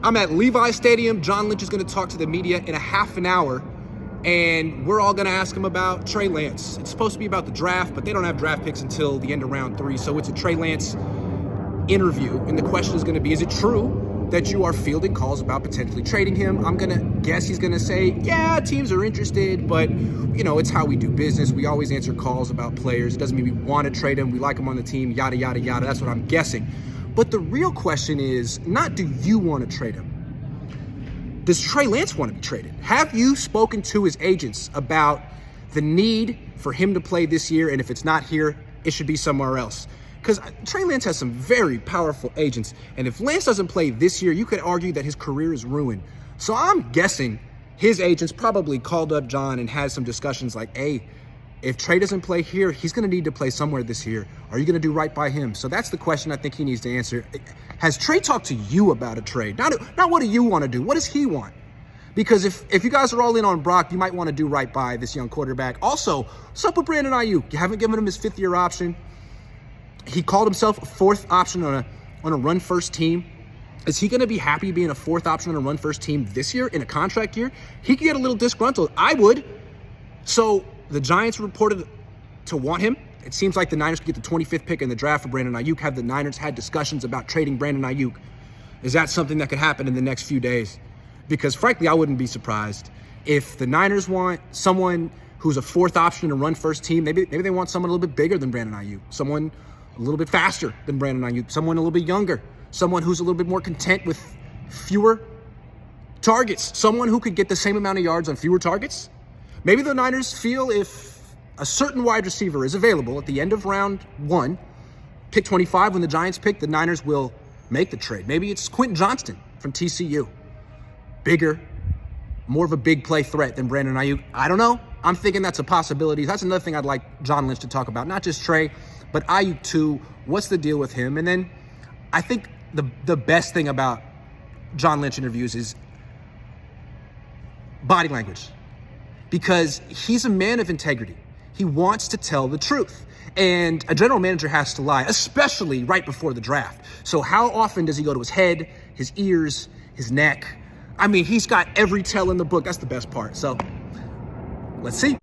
I'm at Levi Stadium. John Lynch is going to talk to the media in a half an hour, and we're all going to ask him about Trey Lance. It's supposed to be about the draft, but they don't have draft picks until the end of round 3, so it's a Trey Lance interview, and the question is going to be, is it true that you are fielding calls about potentially trading him? I'm going to guess he's going to say, yeah, teams are interested, but, you know, it's how we do business. We always answer calls about players. It doesn't mean we want to trade him. We like him on the team, yada, yada, yada. That's what I'm guessing. But the real question is not, do you want to trade him? Does Trey Lance want to be traded? Have you spoken to his agents about the need for him to play this year, and if it's not here, it should be somewhere else? Because Trey Lance has some very powerful agents, and if Lance doesn't play this year, you could argue that his career is ruined. So I'm guessing his agents probably called up John and had some discussions like, hey, if Trey doesn't play here, he's going to need to play somewhere this year. Are you going to do right by him? So that's the question I think he needs to answer. Has Trey talked to you about a trade? Not what do you want to do? What does he want? Because if you guys are all in on Brock, you might want to do right by this young quarterback. Also, what's up with Brandon Ayuk? You haven't given him his 5th-year option. He called himself a 4th option on a run-first team. Is he going to be happy being a 4th option on a run-first team this year in a contract year? He could get a little disgruntled. I would. So the Giants reported to want him. It seems like the Niners could get the 25th pick in the draft for Brandon Ayuk. Have the Niners had discussions about trading Brandon Ayuk? Is that something that could happen in the next few days? Because frankly, I wouldn't be surprised if the Niners want someone who's a 4th option in a run-first team. Maybe they want someone a little bit bigger than Brandon Ayuk, someone a little bit faster than Brandon Ayuk, someone a little bit younger, someone who's a little bit more content with fewer targets, someone who could get the same amount of yards on fewer targets. Maybe the Niners feel if a certain wide receiver is available at the end of round 1, pick 25 when the Giants pick, the Niners will make the trade. Maybe it's Quentin Johnston from TCU. Bigger, more of a big play threat than Brandon Ayuk. I don't know. I'm thinking that's a possibility. That's another thing I'd like John Lynch to talk about. Not just Trey, but Ayuk too. What's the deal with him? And then I think the best thing about John Lynch interviews is body language. Because he's a man of integrity. He wants to tell the truth. And a general manager has to lie, especially right before the draft. So how often does he go to his head, his ears, his neck? I mean, he's got every tell in the book. That's the best part. So let's see.